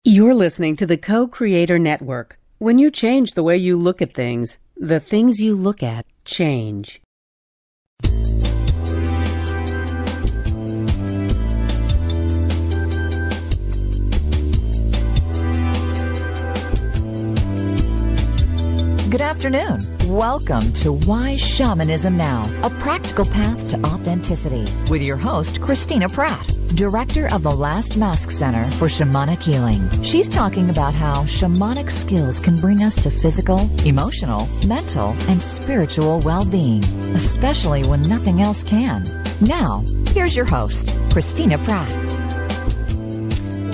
You're listening to the Co-Creator Network. When you change the way you look at things, the things you look at change. Good afternoon. Welcome to Why Shamanism Now, a practical path to authenticity, with your host, Christina Pratt, Director of the Last Mask Center for Shamanic Healing. She's talking about how shamanic skills can bring us to physical, emotional, mental, and spiritual well-being, especially when nothing else can. Now, here's your host, Christina Pratt.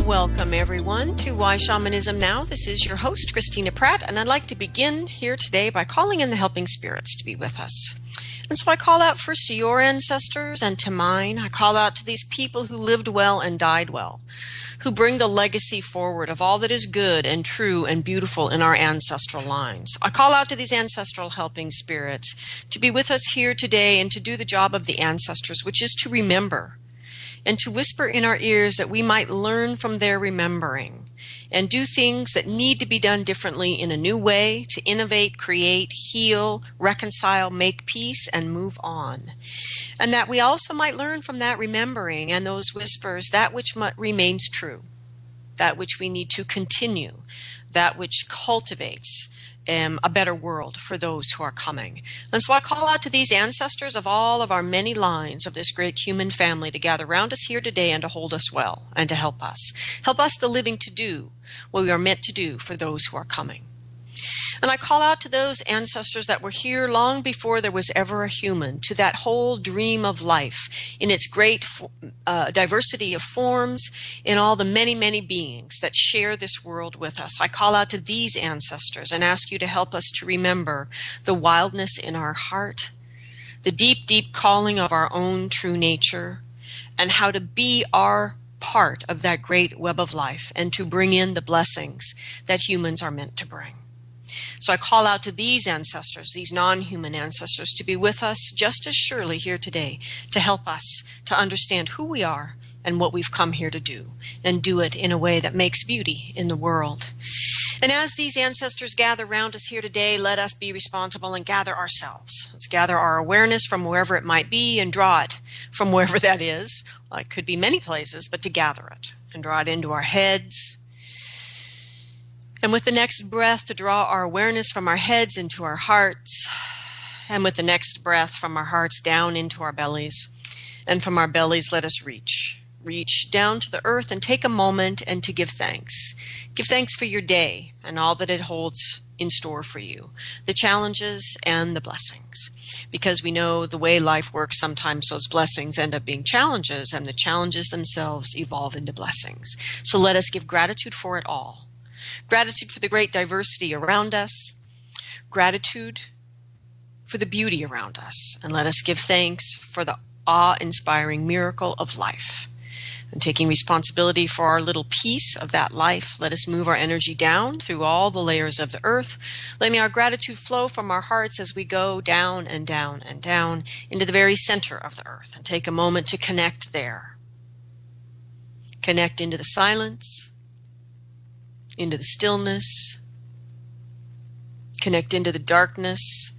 Welcome, everyone, to Why Shamanism Now. This is your host, Christina Pratt, and I'd like to begin here today by calling in the helping spirits to be with us. And so I call out first to your ancestors and to mine. I call out to these people who lived well and died well, who bring the legacy forward of all that is good and true and beautiful in our ancestral lines. I call out to these ancestral helping spirits to be with us here today and to do the job of the ancestors, which is to remember, and to whisper in our ears that we might learn from their remembering and do things that need to be done differently in a new way to innovate, create, heal, reconcile, make peace, and move on. And that we also might learn from that remembering and those whispers that which remains true, that which we need to continue, that which cultivates a better world for those who are coming. And so I call out to these ancestors of all of our many lines of this great human family to gather around us here today and to hold us well and to help us. Help us, the living, to do what we are meant to do for those who are coming. And I call out to those ancestors that were here long before there was ever a human, to that whole dream of life in its great diversity of forms, in all the many, many beings that share this world with us. I call out to these ancestors and ask you to help us to remember the wildness in our heart, the deep, deep calling of our own true nature, and how to be our part of that great web of life and to bring in the blessings that humans are meant to bring. So I call out to these ancestors, these non-human ancestors, to be with us just as surely here today, to help us to understand who we are and what we've come here to do, and do it in a way that makes beauty in the world. And as these ancestors gather around us here today, let us be responsible and gather ourselves. Let's gather our awareness from wherever it might be and draw it from wherever that is. Well, it could be many places, but to gather it and draw it into our heads. And with the next breath, to draw our awareness from our heads into our hearts. And with the next breath, from our hearts down into our bellies. And from our bellies, let us reach down to the earth and take a moment and to give thanks. Give thanks for your day and all that it holds in store for you, the challenges and the blessings. Because we know the way life works, sometimes those blessings end up being challenges, and the challenges themselves evolve into blessings. So let us give gratitude for it all. Gratitude for the great diversity around us. Gratitude for the beauty around us. And let us give thanks for the awe-inspiring miracle of life. And taking responsibility for our little piece of that life, let us move our energy down through all the layers of the earth, letting our gratitude flow from our hearts as we go down and down and down into the very center of the earth. And take a moment to connect there. Connect into the silence, into the stillness, connect into the darkness,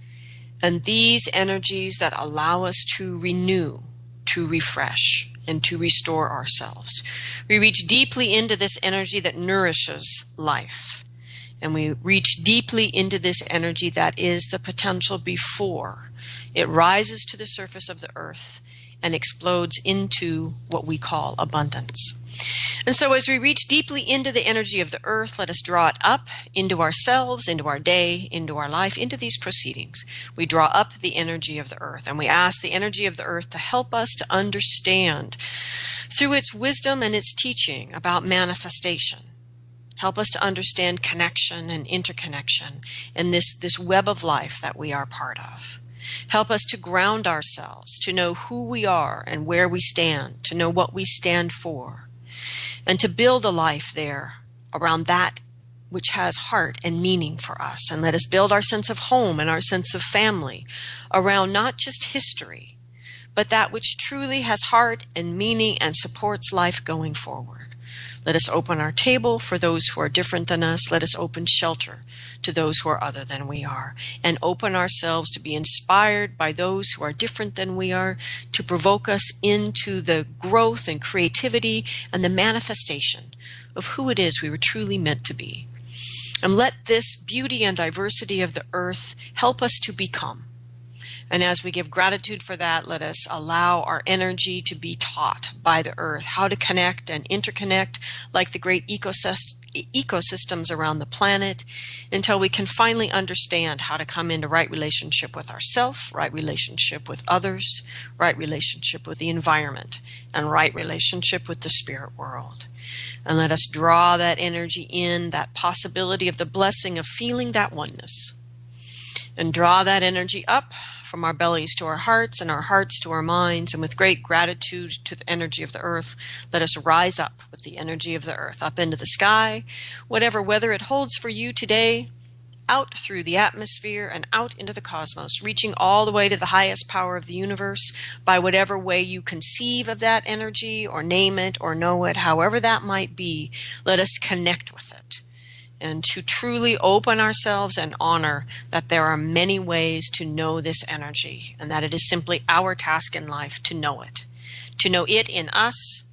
and these energies that allow us to renew, to refresh, and to restore ourselves. We reach deeply into this energy that nourishes life, and we reach deeply into this energy that is the potential before it rises to the surface of the earth and explodes into what we call abundance. And so as we reach deeply into the energy of the earth, let us draw it up into ourselves, into our day, into our life, into these proceedings. We draw up the energy of the earth, and we ask the energy of the earth to help us to understand through its wisdom and its teaching about manifestation. Help us to understand connection and interconnection and this web of life that we are part of. Help us to ground ourselves, to know who we are and where we stand, to know what we stand for, and to build a life there around that which has heart and meaning for us. And let us build our sense of home and our sense of family around not just history, but that which truly has heart and meaning and supports life going forward. Let us open our table for those who are different than us. Let us open shelter to those who are other than we are, and open ourselves to be inspired by those who are different than we are, to provoke us into the growth and creativity and the manifestation of who it is we were truly meant to be. And let this beauty and diversity of the earth help us to become. And as we give gratitude for that, let us allow our energy to be taught by the earth how to connect and interconnect like the great ecosystems around the planet, until we can finally understand how to come into right relationship with ourselves, right relationship with others, right relationship with the environment, and right relationship with the spirit world. And let us draw that energy in, that possibility of the blessing of feeling that oneness, and draw that energy up from our bellies to our hearts, and our hearts to our minds. And with great gratitude to the energy of the earth, let us rise up with the energy of the earth, up into the sky, whatever weather it holds for you today, out through the atmosphere and out into the cosmos, reaching all the way to the highest power of the universe by whatever way you conceive of that energy or name it or know it, however that might be. Let us connect with it, and to truly open ourselves and honor that there are many ways to know this energy, and that it is simply our task in life to know it in us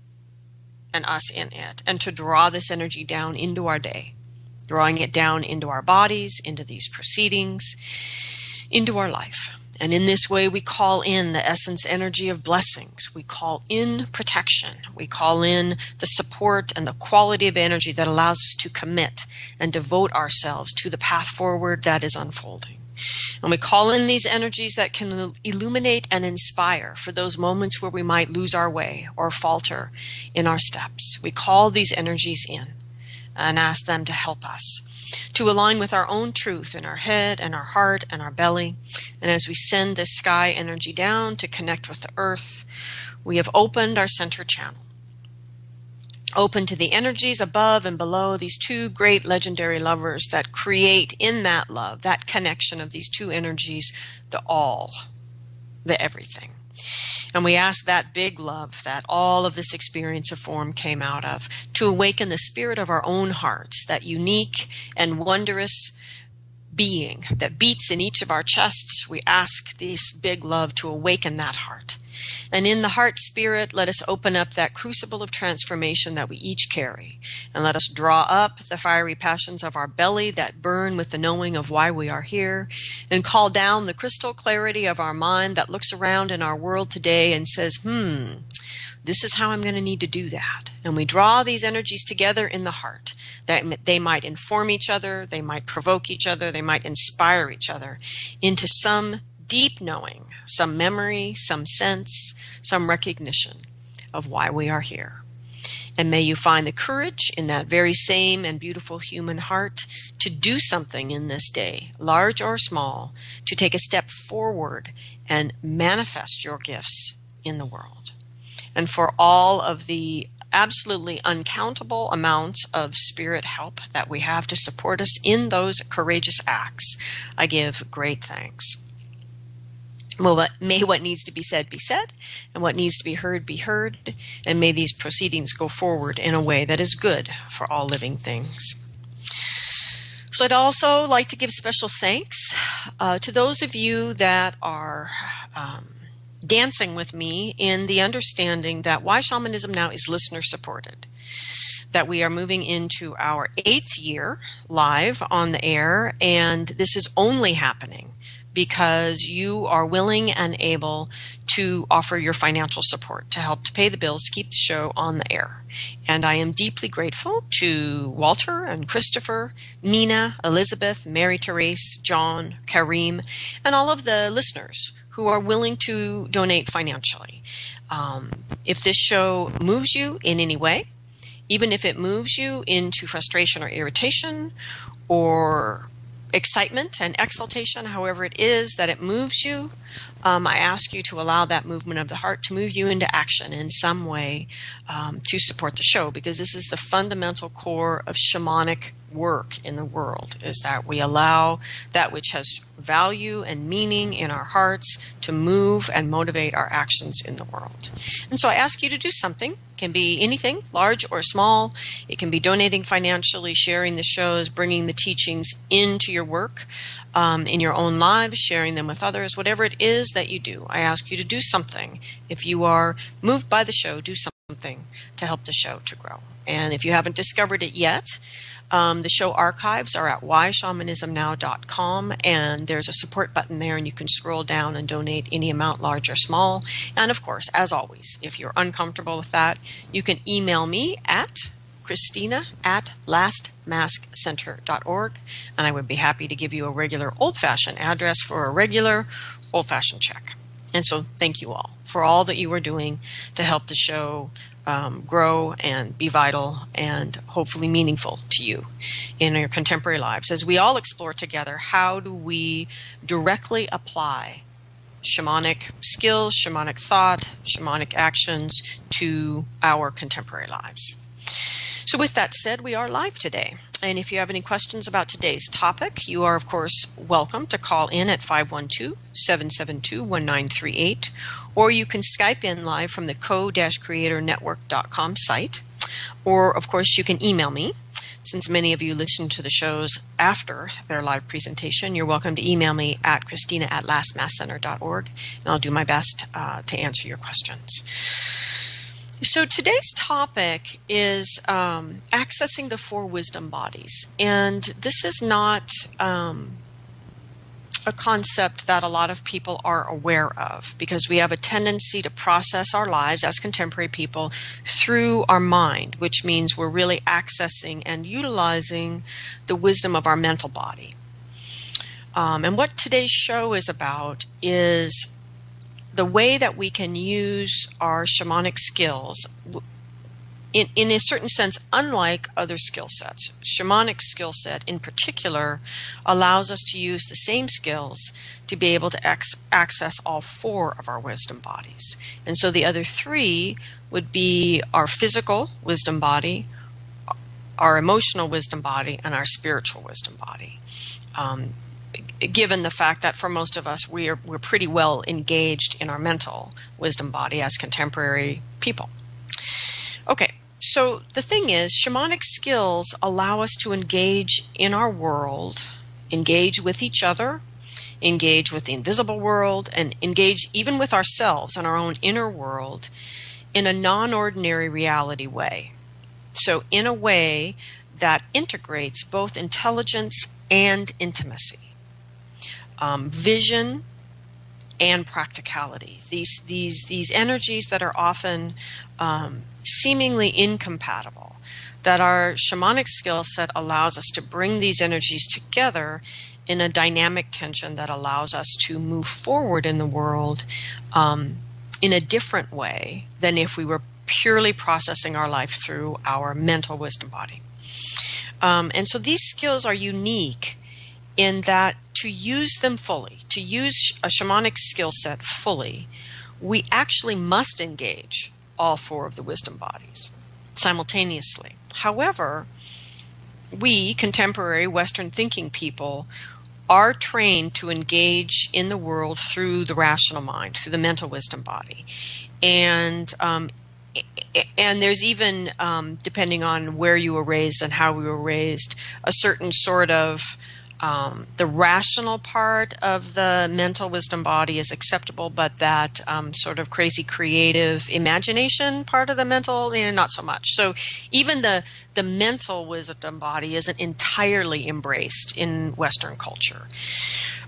and us in it, and to draw this energy down into our day, drawing it down into our bodies, into these proceedings, into our life. And in this way, we call in the essence energy of blessings. We call in protection. We call in the support and the quality of energy that allows us to commit and devote ourselves to the path forward that is unfolding. And we call in these energies that can illuminate and inspire for those moments where we might lose our way or falter in our steps. We call these energies in and ask them to help us to align with our own truth in our head and our heart and our belly. And as we send this sky energy down to connect with the earth, we have opened our center channel, open to the energies above and below, these two great legendary lovers that create in that love, that connection of these two energies, the all, the everything. And we ask that big love that all of this experience of form came out of, to awaken the spirit of our own hearts, that unique and wondrous being that beats in each of our chests. We ask this big love to awaken that heart. And in the heart spirit, let us open up that crucible of transformation that we each carry. And let us draw up the fiery passions of our belly that burn with the knowing of why we are here. And call down the crystal clarity of our mind that looks around in our world today and says, this is how I'm going to need to do that. And we draw these energies together in the heart, that they might inform each other, they might provoke each other, they might inspire each other into some deep knowing, some memory, some sense, some recognition of why we are here. And may you find the courage in that very same and beautiful human heart to do something in this day, large or small, to take a step forward and manifest your gifts in the world. And for all of the absolutely uncountable amounts of spirit help that we have to support us in those courageous acts, I give great thanks. Well, may what needs to be said, and what needs to be heard, and may these proceedings go forward in a way that is good for all living things. So I'd also like to give special thanks to those of you that are dancing with me in the understanding that Why Shamanism Now is listener supported, that we are moving into our 8th year live on the air, and this is only happening because you are willing and able to offer your financial support to help to pay the bills to keep the show on the air. And I am deeply grateful to Walter and Christopher, Nina, Elizabeth, Mary Therese, John, Kareem, and all of the listeners who are willing to donate financially. If this show moves you in any way, even if it moves you into frustration or irritation or excitement and exaltation, however it is that it moves you, I ask you to allow that movement of the heart to move you into action in some way to support the show, because this is the fundamental core of shamanic work in the world, is that we allow that which has value and meaning in our hearts to move and motivate our actions in the world. And so I ask you to do something. It can be anything, large or small. It can be donating financially, sharing the shows, bringing the teachings into your work, in your own lives, sharing them with others, whatever it is that you do. I ask you to do something. If you are moved by the show, do something to help the show to grow. And if you haven't discovered it yet, the show archives are at whyshamanismnow.com, and there's a support button there, and you can scroll down and donate any amount, large or small. And of course, as always, if you're uncomfortable with that, you can email me at Christina@lastmaskcenter.org, and I would be happy to give you a regular old-fashioned address for a regular old-fashioned check. And so thank you all for all that you are doing to help the show grow and be vital and hopefully meaningful to you in your contemporary lives, as we all explore together how do we directly apply shamanic skills, shamanic thought, shamanic actions to our contemporary lives. So with that said, we are live today. And if you have any questions about today's topic, you are, of course, welcome to call in at 512-772-1938, or you can Skype in live from the co-creatornetwork.com site. Or, of course, you can email me. Since many of you listen to the shows after their live presentation, you're welcome to email me at Christina@lastmaskcenter.org, and I'll do my best to answer your questions. So today's topic is accessing the four wisdom bodies. And this is not a concept that a lot of people are aware of, because we have a tendency to process our lives as contemporary people through our mind, which means we're really accessing and utilizing the wisdom of our mental body. And what today's show is about is the way that we can use our shamanic skills in a certain sense, unlike other skill sets. Shamanic skill set in particular allows us to use the same skills to be able to access all four of our wisdom bodies. And so the other three would be our physical wisdom body, our emotional wisdom body, and our spiritual wisdom body. Given the fact that for most of us, we're pretty well engaged in our mental wisdom body as contemporary people. Okay, so the thing is, shamanic skills allow us to engage in our world, engage with each other, engage with the invisible world, and engage even with ourselves and our own inner world in a non-ordinary reality way. So in a way that integrates both intelligence and intimacy. Vision and practicality. These energies that are often seemingly incompatible, that our shamanic skill set allows us to bring these energies together in a dynamic tension that allows us to move forward in the world in a different way than if we were purely processing our life through our mental wisdom body. And so these skills are unique in that to use them fully, to use a shamanic skill set fully, we actually must engage all four of the wisdom bodies simultaneously. However, we, contemporary Western thinking people, are trained to engage in the world through the rational mind, through the mental wisdom body. And there's even, depending on where you were raised and how we were raised, a certain sort of the rational part of the mental wisdom body is acceptable, but that sort of crazy creative imagination part of the mental, not so much. So even the mental wisdom body isn't entirely embraced in Western culture.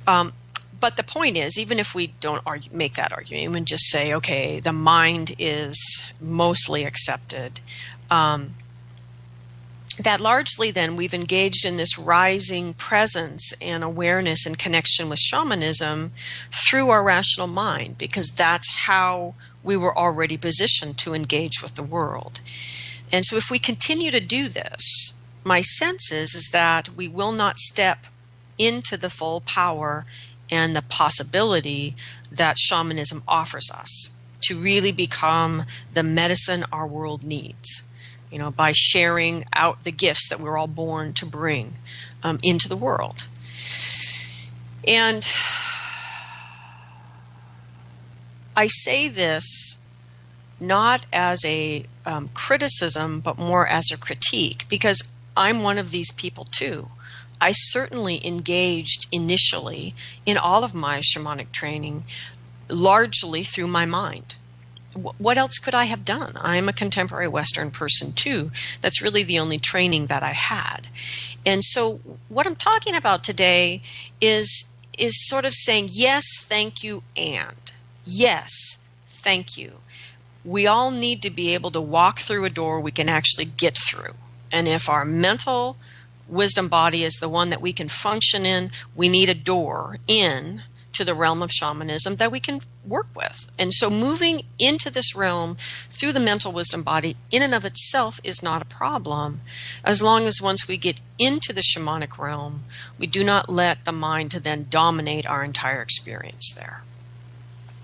But the point is, even if we don't make that argument, we just say, okay, the mind is mostly accepted. That largely then we've engaged in this rising presence and awareness and connection with shamanism through our rational mind, because that's how we were already positioned to engage with the world. And so if we continue to do this, my sense is that we will not step into the full power and the possibility that shamanism offers us to really become the medicine our world needs. by sharing out the gifts that we're all born to bring into the world. And I say this not as a criticism, but more as a critique, because I'm one of these people too. I certainly engaged initially in all of my shamanic training largely through my mind. What else could I have done? I'm a contemporary Western person too. That's really the only training that I had. And so what I'm talking about today is sort of saying, yes, thank you, and yes, thank you. We all need to be able to walk through a door we can actually get through. And if our mental wisdom body is the one that we can function in, we need a door in to the realm of shamanism that we can work with. And so moving into this realm through the mental wisdom body in and of itself is not a problem, as long as once we get into the shamanic realm, we do not let the mind to then dominate our entire experience there.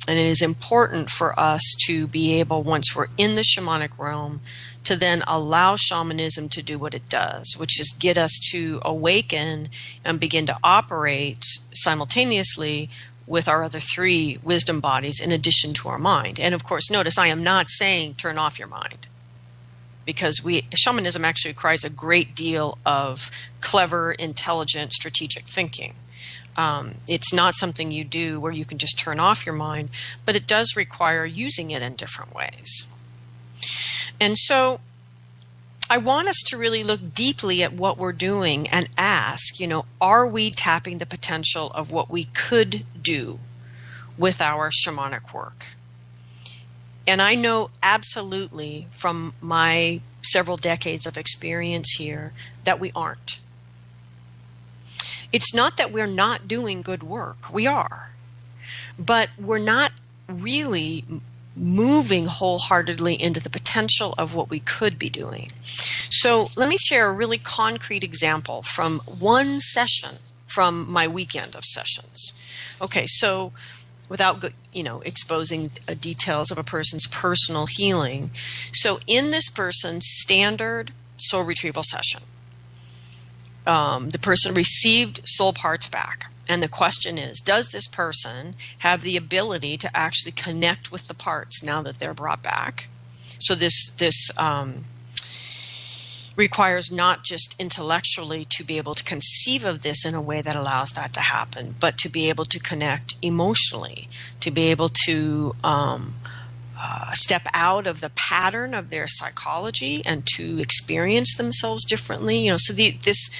And it is important for us to be able, once we're in the shamanic realm, to then allow shamanism to do what it does, which is get us to awaken and begin to operate simultaneously with our other three wisdom bodies in addition to our mind. And of course, notice I am not saying turn off your mind, because shamanism actually requires a great deal of clever, intelligent, strategic thinking. It's not something you do where you can just turn off your mind, but it does require using it in different ways. And so I want us to really look deeply at what we're doing and ask, are we tapping the potential of what we could do with our shamanic work? And I know absolutely from my several decades of experience here that we aren't. It's not that we're not doing good work. We are. But we're not really moving wholeheartedly into the potential of what we could be doing. So let me share a really concrete example from one session from my weekend of sessions. Okay, so without exposing details of a person's personal healing. So in this person's standard soul retrieval session, the person received soul parts back. And the question is, does this person have the ability to actually connect with the parts now that they're brought back? So this requires not just intellectually to be able to conceive of this in a way that allows that to happen, but to be able to connect emotionally, to be able to step out of the pattern of their psychology and to experience themselves differently. So this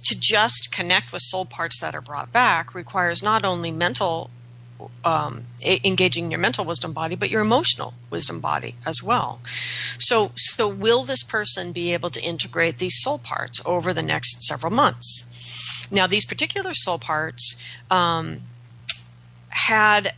to just connect with soul parts that are brought back requires not only mental, engaging your mental wisdom body, but your emotional wisdom body as well. So will this person be able to integrate these soul parts over the next several months? Now, these particular soul parts had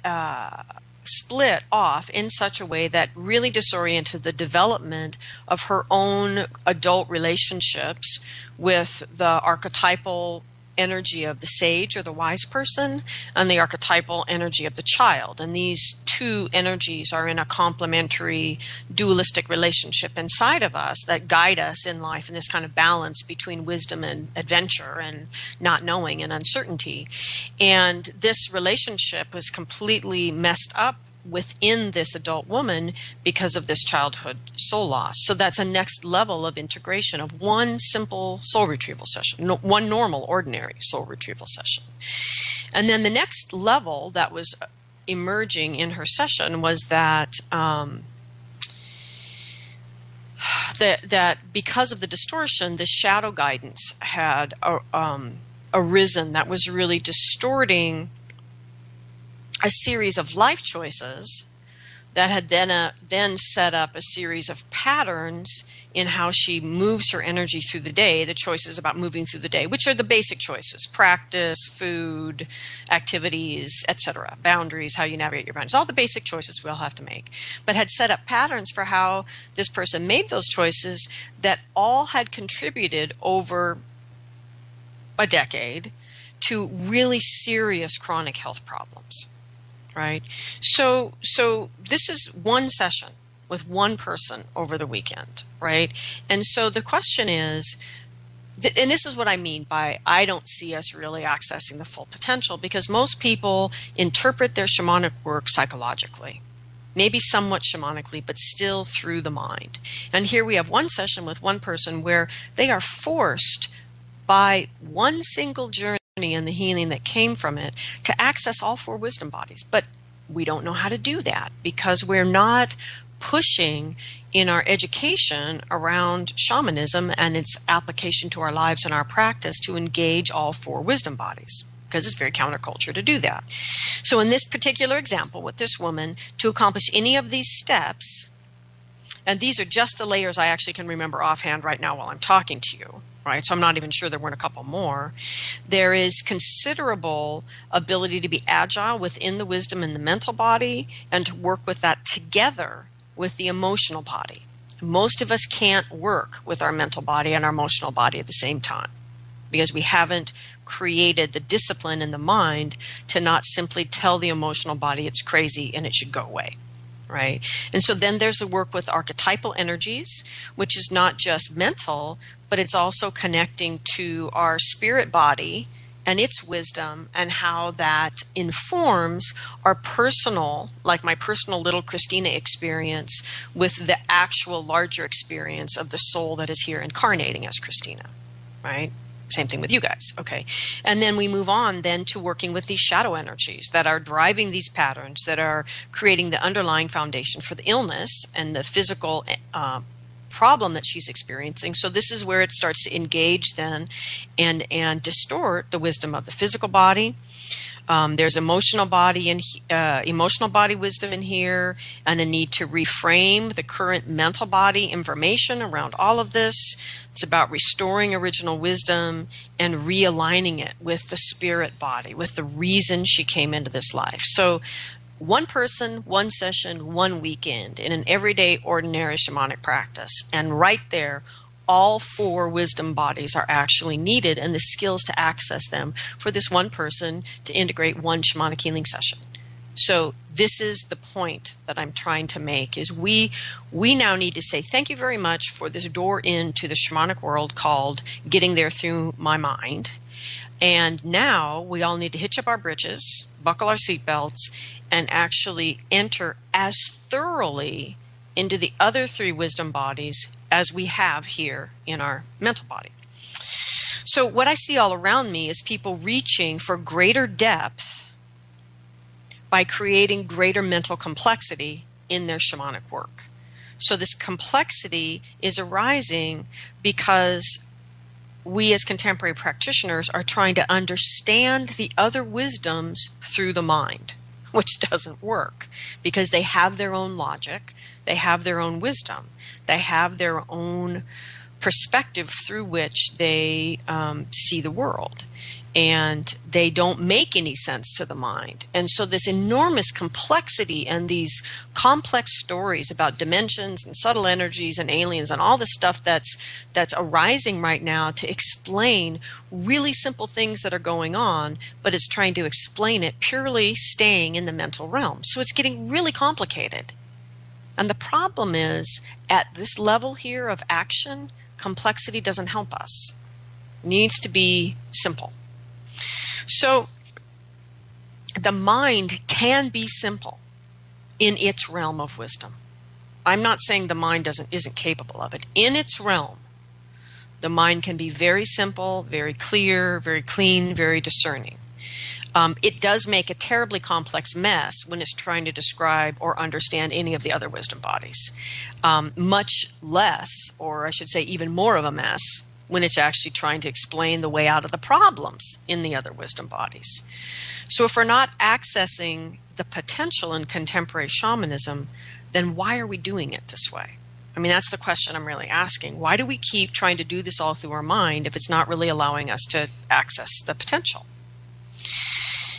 split off in such a way that really disoriented the development of her own adult relationships with the archetypal energy of the sage or the wise person and the archetypal energy of the child. And these two energies are in a complementary dualistic relationship inside of us that guide us in life in this kind of balance between wisdom and adventure and not knowing and uncertainty. And this relationship was completely messed up within this adult woman because of this childhood soul loss. So that's a next level of integration of one simple soul retrieval session, one normal, ordinary soul retrieval session. And then the next level that was emerging in her session was that that because of the distortion, the shadow guidance had arisen that was really distorting a series of life choices that had then set up a series of patterns in how she moves her energy through the day, the choices about moving through the day, which are the basic choices: practice, food, activities, etc., boundaries, how you navigate your boundaries, all the basic choices we all have to make, but had set up patterns for how this person made those choices that all had contributed over a decade to really serious chronic health problems. Right. So this is one session with one person over the weekend, right? And so the question is, and this is what I mean by I don't see us really accessing the full potential, because most people interpret their shamanic work psychologically, maybe somewhat shamanically, but still through the mind. And here we have one session with one person where they are forced by one single journey and the healing that came from it to access all 4 wisdom bodies. But we don't know how to do that because we're not pushing in our education around shamanism and its application to our lives and our practice to engage all 4 wisdom bodies, because it's very counterculture to do that. So in this particular example with this woman, to accomplish any of these steps, and these are just the layers I actually can remember offhand right now while I'm talking to you, right? So I'm not even sure there weren't a couple more. There is considerable ability to be agile within the wisdom and the mental body and to work with that together with the emotional body. Most of us can't work with our mental body and our emotional body at the same time because we haven't created the discipline in the mind to not simply tell the emotional body it's crazy and it should go away, right? And so then there's the work with archetypal energies, which is not just mental, but it's also connecting to our spirit body and its wisdom and how that informs our personal, like my personal little Christina experience with the actual larger experience of the soul that is here incarnating as Christina, right? Same thing with you guys. Okay. And then we move on then to working with these shadow energies that are driving these patterns, that are creating the underlying foundation for the illness and the physical problem that she's experiencing. So this is where it starts to engage then and distort the wisdom of the physical body. There's emotional body and emotional body wisdom in here, and a need to reframe the current mental body information around all of this. It's about restoring original wisdom and realigning it with the spirit body, with the reason she came into this life. So one person, one session, one weekend in an everyday, ordinary shamanic practice. And right there, all 4 wisdom bodies are actually needed and the skills to access them for this one person to integrate one shamanic healing session. So this is the point that I'm trying to make, is we now need to say thank you very much for this door into the shamanic world called getting there through my mind. And now we all need to hitch up our britches, buckle our seatbelts, and actually enter as thoroughly into the other 3 wisdom bodies as we have here in our mental body. So what I see all around me is people reaching for greater depth by creating greater mental complexity in their shamanic work. So this complexity is arising because we as contemporary practitioners are trying to understand the other wisdoms through the mind, which doesn't work because they have their own logic, they have their own wisdom, they have their own perspective through which they see the world. And they don't make any sense to the mind. And so this enormous complexity and these complex stories about dimensions and subtle energies and aliens and all the stuff that's arising right now to explain really simple things that are going on, but it's trying to explain it purely staying in the mental realm. So it's getting really complicated. And the problem is, at this level here of action, complexity doesn't help us. It needs to be simple. So the mind can be simple in its realm of wisdom. I'm not saying the mind isn't capable of it. In its realm, the mind can be very simple, very clear, very clean, very discerning. It does make a terribly complex mess when it's trying to describe or understand any of the other wisdom bodies. Much less, or I should say even more of a mess, when it's actually trying to explain the way out of the problems in the other wisdom bodies. So if we're not accessing the potential in contemporary shamanism, then why are we doing it this way? I mean, that's the question I'm really asking. Why do we keep trying to do this all through our mind if it's not really allowing us to access the potential?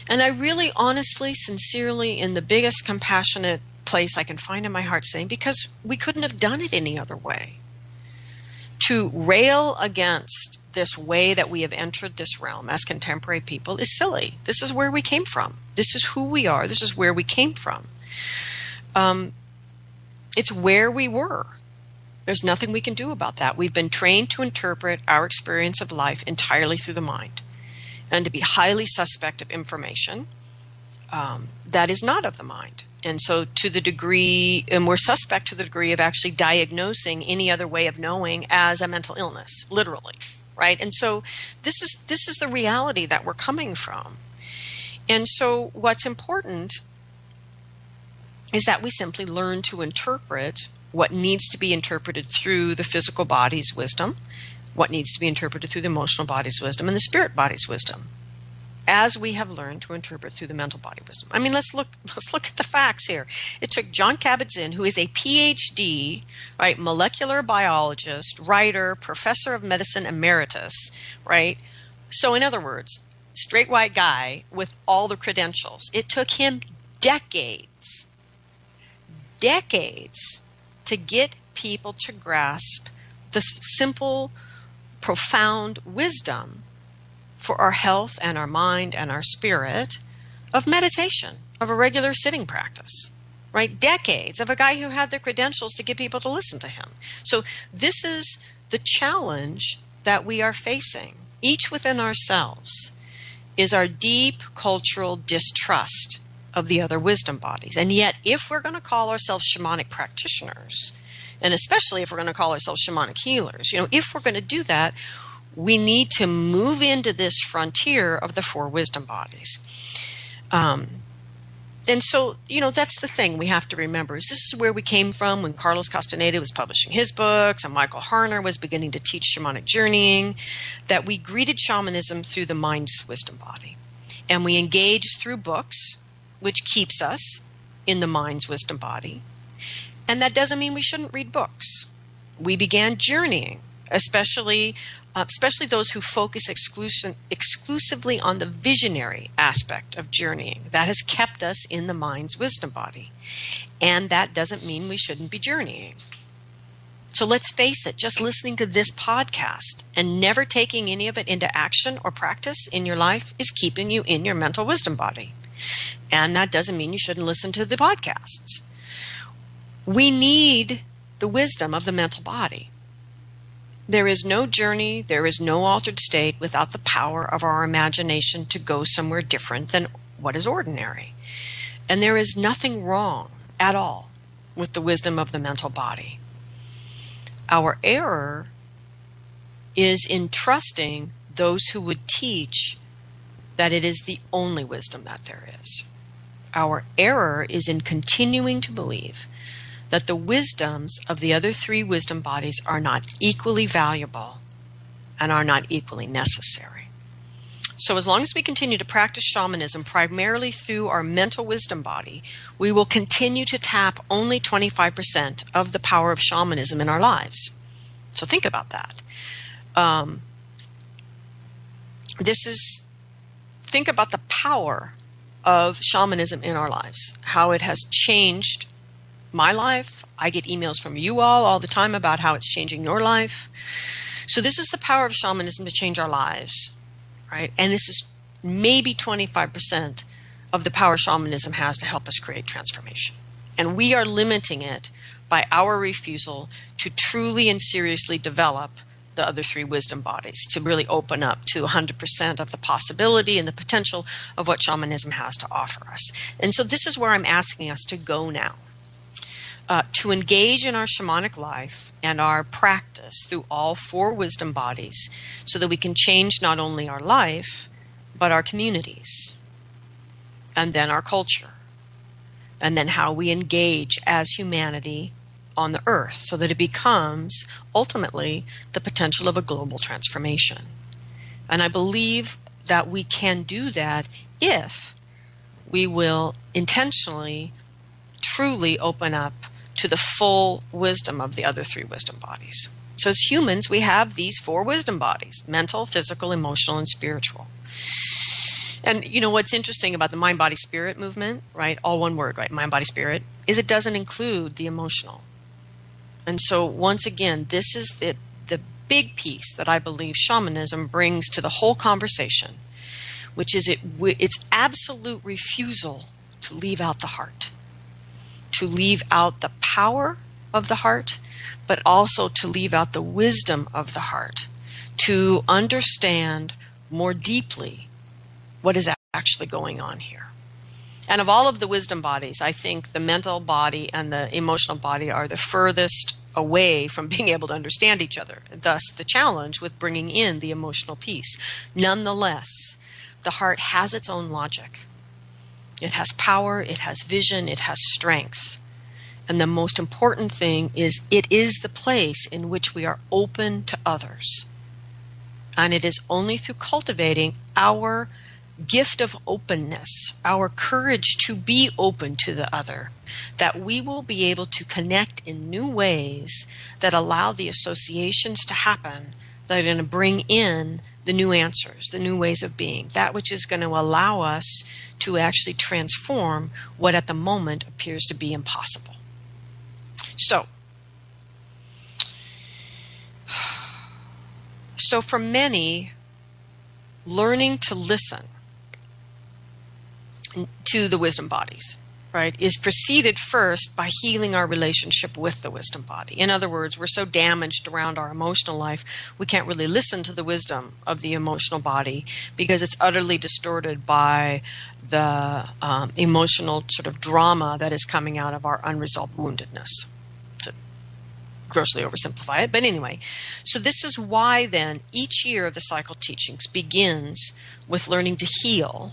And I really, honestly, sincerely, in the biggest compassionate place I can find in my heart, saying, because we couldn't have done it any other way. To rail against this way that we have entered this realm as contemporary people is silly. This is where we came from. This is who we are. This is where we came from. It's where we were. There's nothing we can do about that. We've been trained to interpret our experience of life entirely through the mind and to be highly suspect of information that is not of the mind. And so to the degree, and we're suspect to the degree of actually diagnosing any other way of knowing as a mental illness, literally, right? And so this is the reality that we're coming from. And so what's important is that we simply learn to interpret what needs to be interpreted through the physical body's wisdom, what needs to be interpreted through the emotional body's wisdom, and the spirit body's wisdom, as we have learned to interpret through the mental body wisdom. I mean, let's look at the facts here. It took John Kabat-Zinn, who is a PhD, right, molecular biologist, writer, professor of medicine emeritus, right? So in other words, straight white guy with all the credentials. It took him decades to get people to grasp the simple, profound wisdom for our health and our mind and our spirit of meditation, of a regular sitting practice, right? Decades of a guy who had the credentials to get people to listen to him. So this is the challenge that we are facing, each within ourselves, is our deep cultural distrust of the other wisdom bodies. And yet, if we're going to call ourselves shamanic practitioners, and especially if we're going to call ourselves shamanic healers, if we're going to do that, we need to move into this frontier of the four wisdom bodies. And so, that's the thing we have to remember, is this is where we came from when Carlos Castaneda was publishing his books and Michael Harner was beginning to teach shamanic journeying, that we greeted shamanism through the mind's wisdom body. And we engaged through books, which keeps us in the mind's wisdom body. And that doesn't mean we shouldn't read books. We began journeying, especially those who focus exclusively on the visionary aspect of journeying. That has kept us in the mind's wisdom body. And that doesn't mean we shouldn't be journeying. So let's face it, just listening to this podcast and never taking any of it into action or practice in your life is keeping you in your mental wisdom body. And that doesn't mean you shouldn't listen to the podcasts. We need the wisdom of the mental body. There is no journey, there is no altered state without the power of our imagination to go somewhere different than what is ordinary. And there is nothing wrong at all with the wisdom of the mental body. Our error is in trusting those who would teach that it is the only wisdom that there is. Our error is in continuing to believe that the wisdoms of the other three wisdom bodies are not equally valuable and are not equally necessary. So as long as we continue to practice shamanism primarily through our mental wisdom body, we will continue to tap only 25% of the power of shamanism in our lives. So think about that. Think about the power of shamanism in our lives, how it has changed my life. I get emails from you all the time about how it's changing your life. So this is the power of shamanism to change our lives, right? And this is maybe 25% of the power shamanism has to help us create transformation. And we are limiting it by our refusal to truly and seriously develop the other three wisdom bodies, to really open up to 100% of the possibility and the potential of what shamanism has to offer us. And so this is where I'm asking us to go now. To engage in our shamanic life and our practice through all four wisdom bodies so that we can change not only our life, but our communities, and then our culture, and then how we engage as humanity on the earth so that it becomes ultimately the potential of a global transformation. And I believe that we can do that if we will intentionally, truly open up to the full wisdom of the other three wisdom bodies. So as humans, we have these four wisdom bodies: mental, physical, emotional, and spiritual. And what's interesting about the mind-body-spirit movement, right? All one word, right? Mind-body-spirit, is it doesn't include the emotional. And so once again, this is the big piece that I believe shamanism brings to the whole conversation, which is its absolute refusal to leave out the heart, to leave out the power of the heart, but also to leave out the wisdom of the heart, to understand more deeply what is actually going on here. And of all of the wisdom bodies, I think the mental body and the emotional body are the furthest away from being able to understand each other, thus the challenge with bringing in the emotional piece. Nonetheless, the heart has its own logic. It has power, it has vision, it has strength. And the most important thing is it is the place in which we are open to others. And it is only through cultivating our gift of openness, our courage to be open to the other, that we will be able to connect in new ways that allow the associations to happen that are going to bring in the new answers, the new ways of being, that which is going to allow us to actually transform what at the moment appears to be impossible. So for many, learning to listen to the wisdom bodies, right, is preceded first by healing our relationship with the wisdom body. In other words, we're so damaged around our emotional life, we can't really listen to the wisdom of the emotional body because it's utterly distorted by the emotional sort of drama that is coming out of our unresolved woundedness. To grossly oversimplify it, but anyway. So this is why then each year of the cycle teachings begins with learning to heal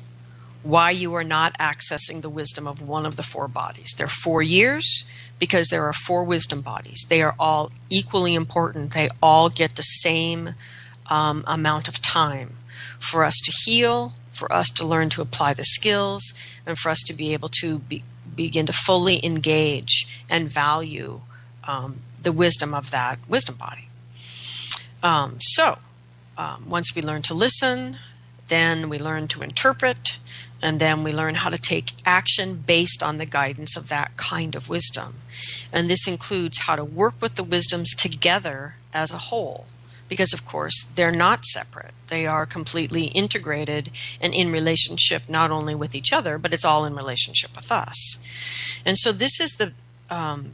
why you are not accessing the wisdom of one of the four bodies. There are 4 years because there are 4 wisdom bodies. They are all equally important. They all get the same amount of time for us to heal, for us to learn to apply the skills, and for us to be able to begin to fully engage and value the wisdom of that wisdom body. Once we learn to listen, then we learn to interpret, and then we learn how to take action based on the guidance of that kind of wisdom. And this includes how to work with the wisdoms together as a whole, because of course they're not separate. They are completely integrated and in relationship not only with each other, but it's all in relationship with us. And so this is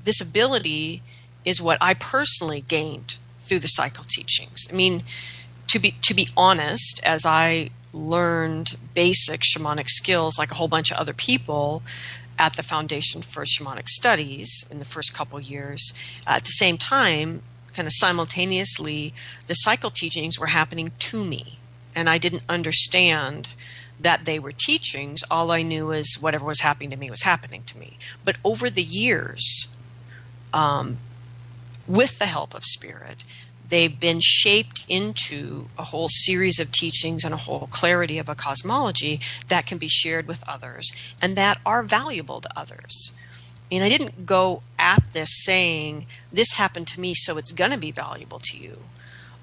this ability is what I personally gained through the cycle teachings. I mean, to be honest, as I learned basic shamanic skills like a whole bunch of other people at the Foundation for Shamanic Studies in the first couple years, at the same time, kind of simultaneously, the cycle teachings were happening to me. And I didn't understand that they were teachings. All I knew is whatever was happening to me was happening to me. But over the years, with the help of Spirit, they've been shaped into a whole series of teachings and a whole clarity of a cosmology that can be shared with others and that are valuable to others. And I didn't go at this saying, this happened to me, so it's going to be valuable to you.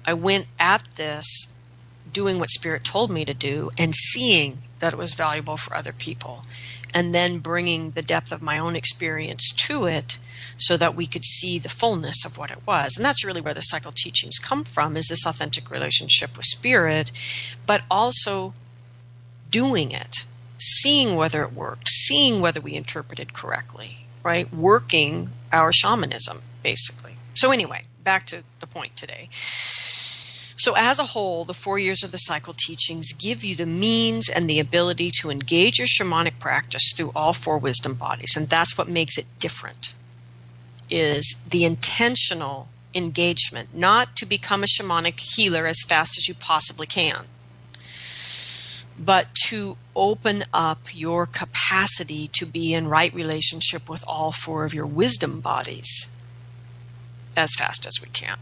I went at this doing what Spirit told me to do and seeing that it was valuable for other people, and then bringing the depth of my own experience to it so that we could see the fullness of what it was. And that's really where the cycle teachings come from, is this authentic relationship with Spirit, but also doing it, seeing whether it worked, seeing whether we interpreted correctly, right? Working our shamanism, basically. So anyway, back to the point today. So as a whole, the 4 years of the cycle teachings give you the means and the ability to engage your shamanic practice through all 4 wisdom bodies. And that's what makes it different, is the intentional engagement, not to become a shamanic healer as fast as you possibly can, but to open up your capacity to be in right relationship with all 4 of your wisdom bodies as fast as we can.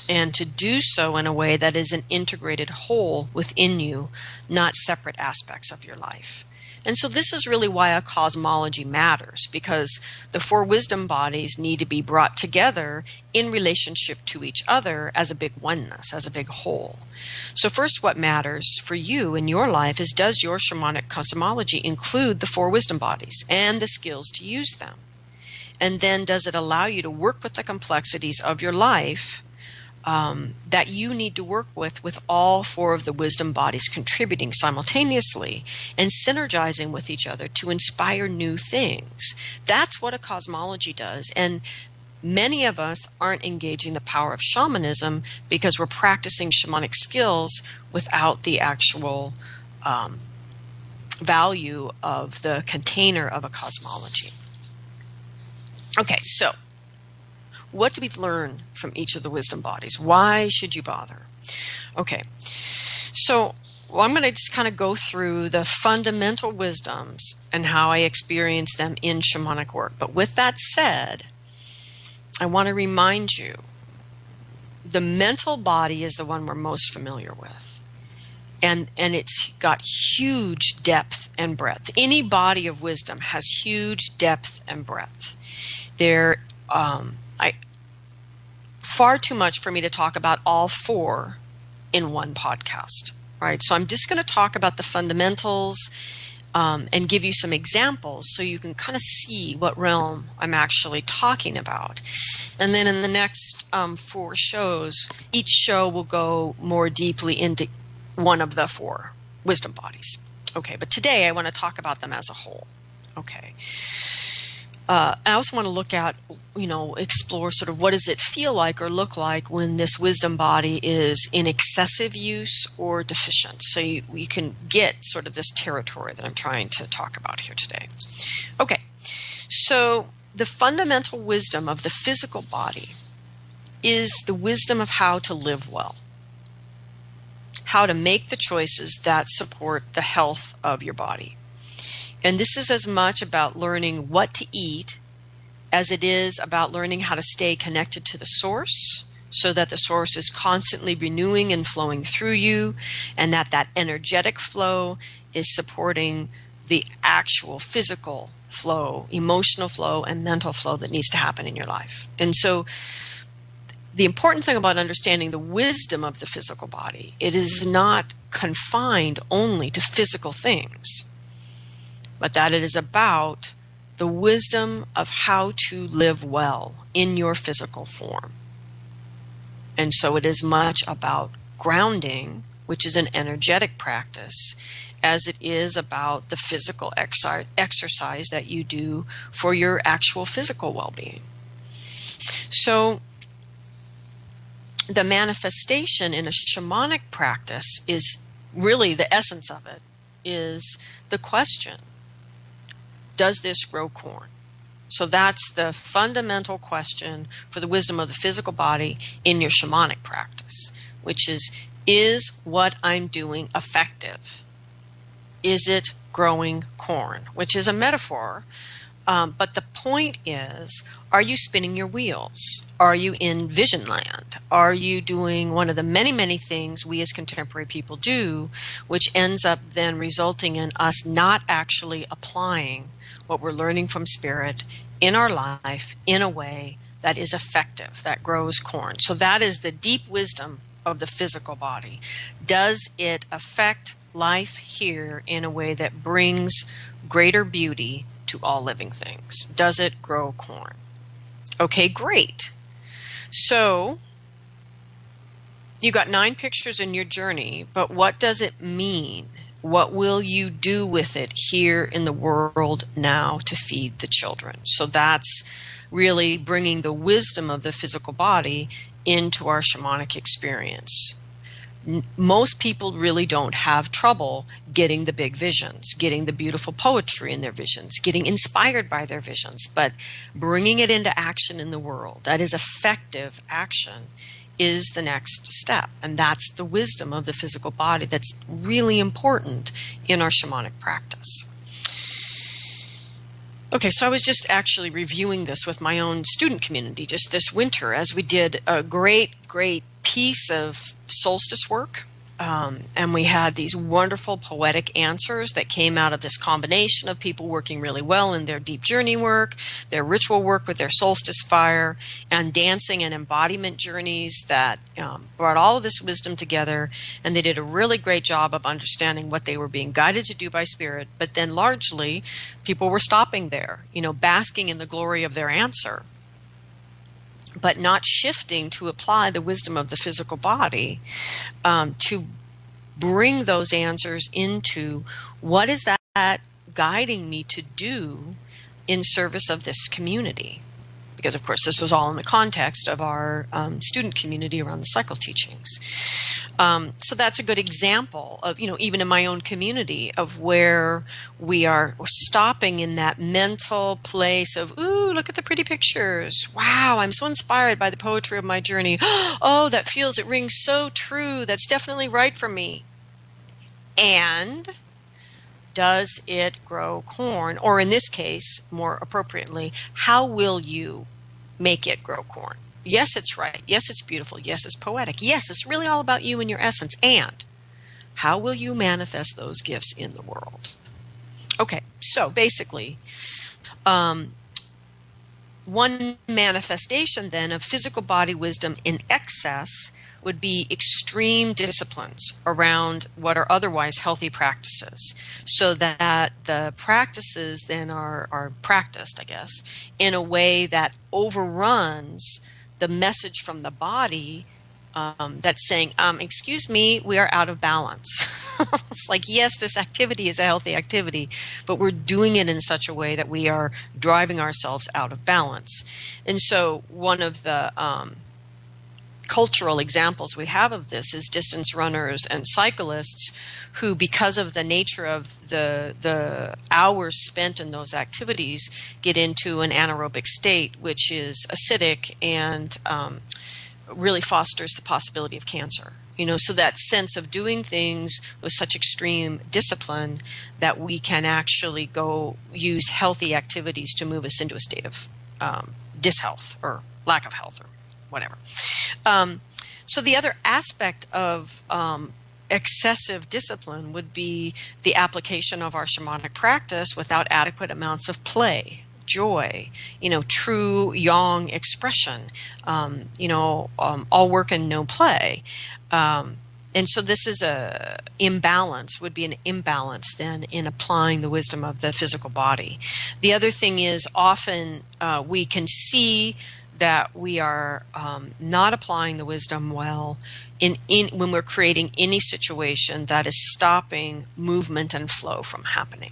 And to do so in a way that is an integrated whole within you, not separate aspects of your life. And so this is really why a cosmology matters, because the 4 wisdom bodies need to be brought together in relationship to each other as a big oneness, as a big whole. So first, what matters for you in your life is, does your shamanic cosmology include the 4 wisdom bodies and the skills to use them? And then does it allow you to work with the complexities of your life that you need to work with all four of the wisdom bodies contributing simultaneously and synergizing with each other to inspire new things. That's what a cosmology does. And many of us aren't engaging the power of shamanism because we're practicing shamanic skills without the actual value of the container of a cosmology. Okay, so what do we learn from each of the wisdom bodies? Why should you bother? Okay, so I'm going to just kind of go through the fundamental wisdoms and how I experience them in shamanic work. But with that said, I want to remind you, the mental body is the one we're most familiar with. And it's got huge depth and breadth. Any body of wisdom has huge depth and breadth. Far too much for me to talk about all four in one podcast, right? So I'm just going to talk about the fundamentals and give you some examples so you can kind of see what realm I'm actually talking about. And then in the next 4 shows, each show will go more deeply into one of the 4 wisdom bodies. Okay, but today I want to talk about them as a whole. Okay. I also want to look at, explore sort of what does it feel like or look like when this wisdom body is in excessive use or deficient. So you can get sort of this territory that I'm trying to talk about here today. Okay, so the fundamental wisdom of the physical body is the wisdom of how to live well, how to make the choices that support the health of your body. And this is as much about learning what to eat as it is about learning how to stay connected to the source so that the source is constantly renewing and flowing through you, and that energetic flow is supporting the actual physical flow, emotional flow, and mental flow that needs to happen in your life. And so the important thing about understanding the wisdom of the physical body, it is not confined only to physical things, but that it is about the wisdom of how to live well in your physical form. And so it is much about grounding, which is an energetic practice, as it is about the physical exercise that you do for your actual physical well-being. So the manifestation in a shamanic practice is really the essence of it, is the question, does this grow corn? So that's the fundamental question for the wisdom of the physical body in your shamanic practice, which is what I'm doing effective? Is it growing corn? Which is a metaphor, but the point is, are you spinning your wheels? Are you in vision land? Are you doing one of the many, many things we as contemporary people do, which ends up then resulting in us not actually applying what we're learning from spirit in our life in a way that is effective, that grows corn? So that is the deep wisdom of the physical body. Does it affect life here in a way that brings greater beauty to all living things? Does it grow corn? Okay, great. So you got 9 pictures in your journey, but what does it mean? What will you do with it here in the world now to feed the children? So that's really bringing the wisdom of the physical body into our shamanic experience. Most people really don't have trouble getting the big visions, getting the beautiful poetry in their visions, getting inspired by their visions, but bringing it into action in the world, that is effective action, is the next step. And that's the wisdom of the physical body that's really important in our shamanic practice. Okay, so I was just actually reviewing this with my own student community just this winter as we did a great piece of solstice work. And we had these wonderful poetic answers that came out of this combination of people working really well in their deep journey work, their ritual work with their solstice fire, and dancing and embodiment journeys that brought all of this wisdom together. And they did a really great job of understanding what they were being guided to do by spirit. But then largely, people were stopping there, basking in the glory of their answer. but not shifting to apply the wisdom of the physical body to bring those answers into what is that guiding me to do in service of this community. Because, of course, this was all in the context of our student community around the cycle teachings. So that's a good example of, even in my own community, of where we're stopping in that mental place of, ooh, look at the pretty pictures. Wow, I'm so inspired by the poetry of my journey. Oh, it rings so true. That's definitely right for me. And does it grow corn? Or in this case, more appropriately, how will you make it grow corn? Yes, it's right. Yes, it's beautiful. Yes, it's poetic. Yes, it's really all about you and your essence. And how will you manifest those gifts in the world? Okay, so basically, one manifestation then of physical body wisdom in excess would be extreme disciplines around what are otherwise healthy practices, so that the practices then are practiced, I guess, in a way that overruns the message from the body that's saying, excuse me, we are out of balance. It's like, yes, this activity is a healthy activity, but we're doing it in such a way that we are driving ourselves out of balance. And so one of the cultural examples we have of this is distance runners and cyclists who, because of the nature of the hours spent in those activities, get into an anaerobic state, which is acidic and really fosters the possibility of cancer. So that sense of doing things with such extreme discipline that we can actually go use healthy activities to move us into a state of dishealth or lack of health or whatever. So the other aspect of excessive discipline would be the application of our shamanic practice without adequate amounts of play, joy, true yang expression, all work and no play. And so this is would be an imbalance then in applying the wisdom of the physical body. The other thing is often we can see that we are not applying the wisdom well when we're creating any situation that is stopping movement and flow from happening.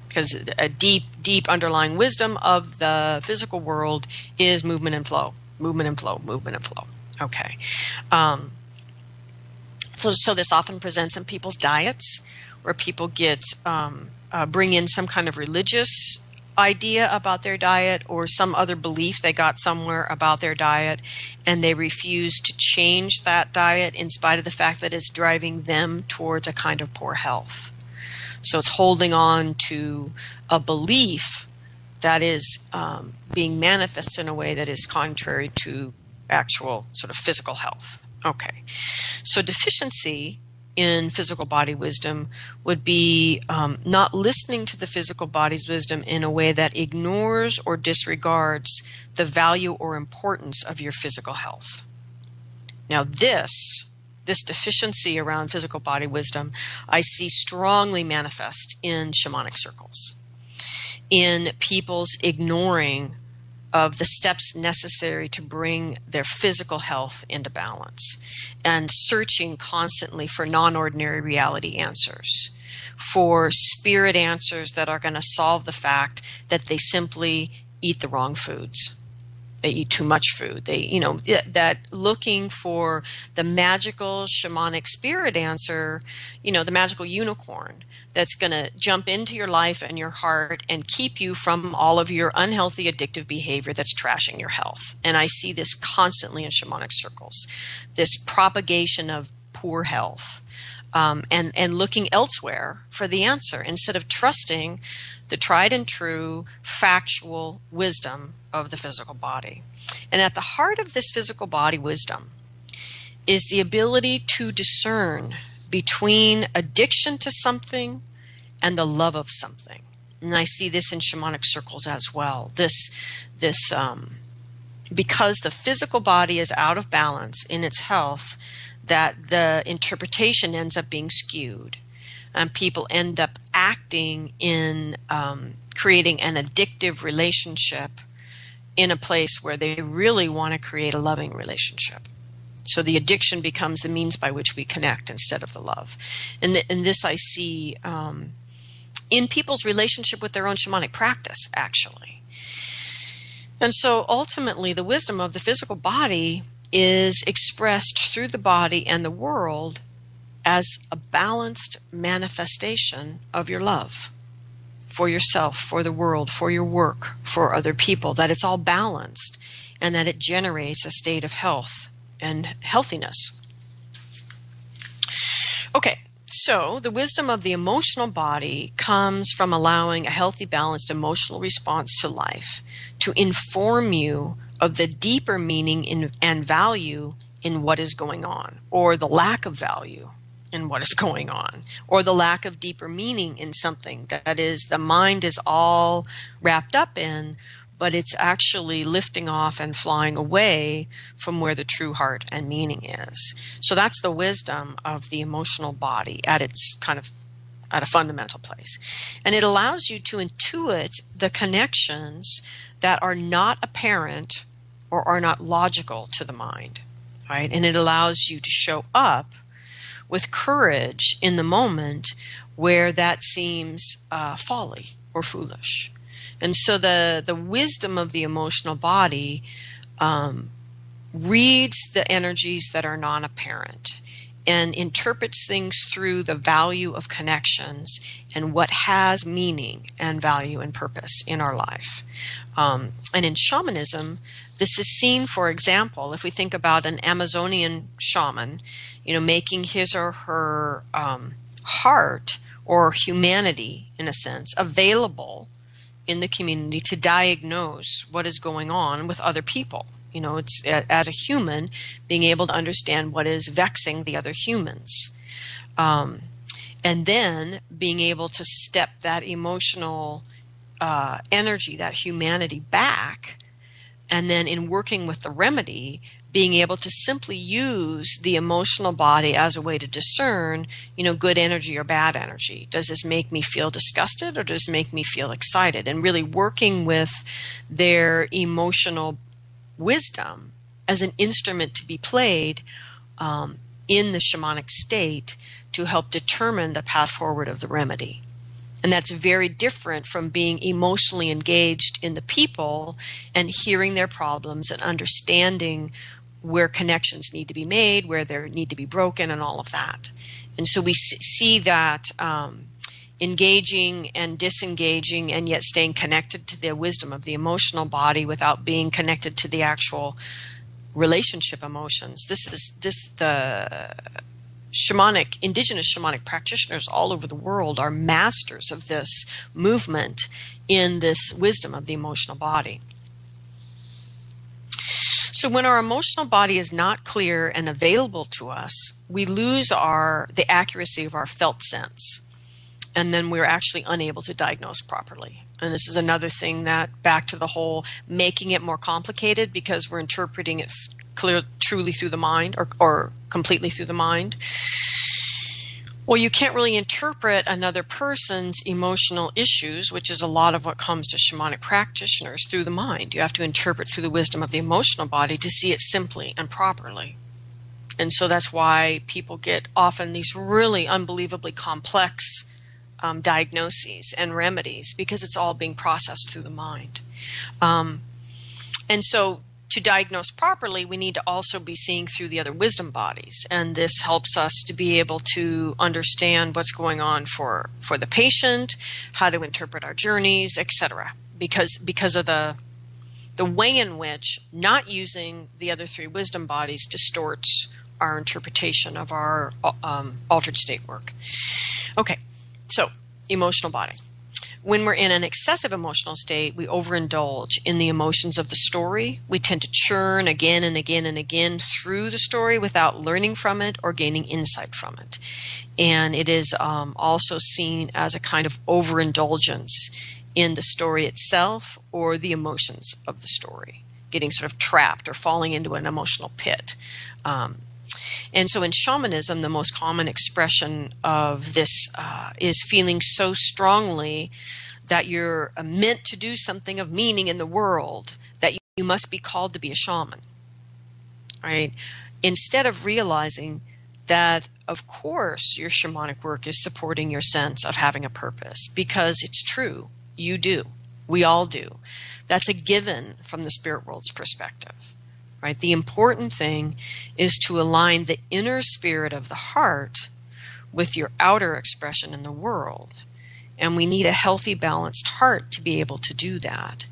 Because a deep, deep underlying wisdom of the physical world is movement and flow, movement and flow, movement and flow. Okay. So this often presents in people's diets, where people bring in some kind of religious idea about their diet or some other belief they got somewhere about their diet, and they refuse to change that diet in spite of the fact that it's driving them towards a kind of poor health. So it's holding on to a belief that is being manifested in a way that is contrary to actual sort of physical health. Okay, so deficiency in physical body wisdom would be not listening to the physical body's wisdom in a way that ignores or disregards the value or importance of your physical health. Now this deficiency around physical body wisdom I see strongly manifest in shamanic circles, in people's ignoring of the steps necessary to bring their physical health into balance, and searching constantly for non-ordinary reality answers, for spirit answers that are going to solve the fact that they simply eat the wrong foods. They eat too much food. That looking for the magical shamanic spirit answer, the magical unicorn that's going to jump into your life and your heart and keep you from all of your unhealthy, addictive behavior that's trashing your health. And I see this constantly in shamanic circles, this propagation of poor health, and looking elsewhere for the answer instead of trusting the tried and true factual wisdom of the physical body. And at the heart of this physical body wisdom is the ability to discern between addiction to something and the love of something. And I see this in shamanic circles as well. This because the physical body is out of balance in its health, that the interpretation ends up being skewed. And people end up acting in creating an addictive relationship in a place where they really want to create a loving relationship. So the addiction becomes the means by which we connect instead of the love. And this I see in people's relationship with their own shamanic practice, actually. And so ultimately, the wisdom of the physical body is expressed through the body and the world as a balanced manifestation of your love for yourself, for the world, for your work, for other people, that it's all balanced and that it generates a state of health and healthiness. Okay, so the wisdom of the emotional body comes from allowing a healthy, balanced emotional response to life to inform you of the deeper meaning and value in what is going on, or the lack of value in what is going on, or the lack of deeper meaning in something that is the mind is all wrapped up in, but it's actually lifting off and flying away from where the true heart and meaning is. So that's the wisdom of the emotional body at its kind of at a fundamental place. And it allows you to intuit the connections that are not apparent or are not logical to the mind, right? And it allows you to show up with courage in the moment where that seems folly or foolish. And so the wisdom of the emotional body reads the energies that are non-apparent and interprets things through the value of connections and what has meaning and value and purpose in our life. And in shamanism, this is seen, for example, if we think about an Amazonian shaman, making his or her heart or humanity, in a sense, available in the community to diagnose what is going on with other people. It's as a human being able to understand what is vexing the other humans. And then being able to step that emotional energy, that humanity back. And then in working with the remedy, being able to simply use the emotional body as a way to discern, good energy or bad energy. Does this make me feel disgusted or does it make me feel excited? And really working with their emotional wisdom as an instrument to be played in the shamanic state to help determine the path forward of the remedy. And that's very different from being emotionally engaged in the people and hearing their problems and understanding where connections need to be made, where they need to be broken, and all of that. And so we see that engaging and disengaging and yet staying connected to the wisdom of the emotional body without being connected to the actual relationship emotions. The indigenous shamanic practitioners all over the world are masters of this movement in this wisdom of the emotional body. So when our emotional body is not clear and available to us, we lose the accuracy of our felt sense. And then we're actually unable to diagnose properly. And this is another thing that, back to the whole making it more complicated because we're interpreting it truly through the mind or completely through the mind. Well, you can't really interpret another person's emotional issues, which is a lot of what comes to shamanic practitioners, through the mind. You have to interpret through the wisdom of the emotional body to see it simply and properly. And so that's why people get often these really unbelievably complex diagnoses and remedies, because it's all being processed through the mind. And so to diagnose properly, we need to also be seeing through the other wisdom bodies. And this helps us to be able to understand what's going on for the patient, how to interpret our journeys, etc. Because of the way in which not using the other three wisdom bodies distorts our interpretation of our altered state work. Okay, so emotional body. When we're in an excessive emotional state, we overindulge in the emotions of the story. We tend to churn again and again and again through the story without learning from it or gaining insight from it. And it is also seen as a kind of overindulgence in the story itself or the emotions of the story, getting sort of trapped or falling into an emotional pit. And so in shamanism, the most common expression of this is feeling so strongly that you're meant to do something of meaning in the world, that you must be called to be a shaman, right? Instead of realizing that, of course, your shamanic work is supporting your sense of having a purpose, because it's true. You do. We all do. That's a given from the spirit world's perspective, right? The important thing is to align the inner spirit of the heart with your outer expression in the world. And we need a healthy, balanced heart to be able to do that.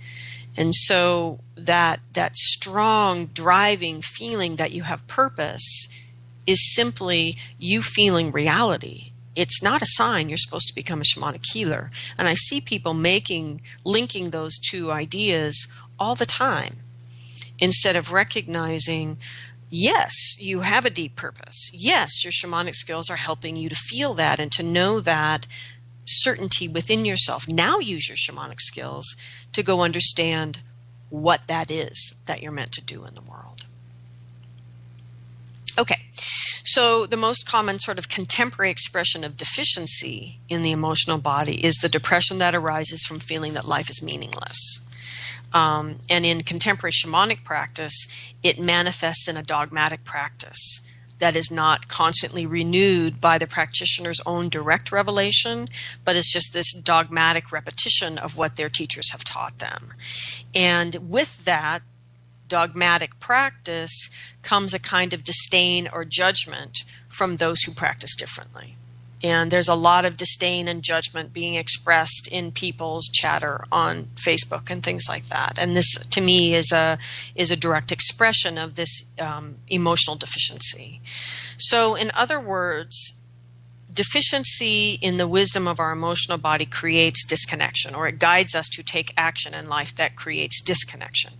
And so that strong, driving feeling that you have purpose is simply you feeling reality. It's not a sign you're supposed to become a shamanic healer. And I see people linking those two ideas all the time, instead of recognizing, yes, you have a deep purpose. Yes, your shamanic skills are helping you to feel that and to know that certainty within yourself. Now use your shamanic skills to go understand what that is that you're meant to do in the world. Okay, so the most common sort of contemporary expression of deficiency in the emotional body is the depression that arises from feeling that life is meaningless. And in contemporary shamanic practice, it manifests in a dogmatic practice that is not constantly renewed by the practitioner's own direct revelation, but it's just this dogmatic repetition of what their teachers have taught them. And with that dogmatic practice comes a kind of disdain or judgment from those who practice differently. And there's a lot of disdain and judgment being expressed in people's chatter on Facebook and things like that. And this, to me, is a direct expression of this emotional deficiency. So, in other words, deficiency in the wisdom of our emotional body creates disconnection, or it guides us to take action in life that creates disconnection.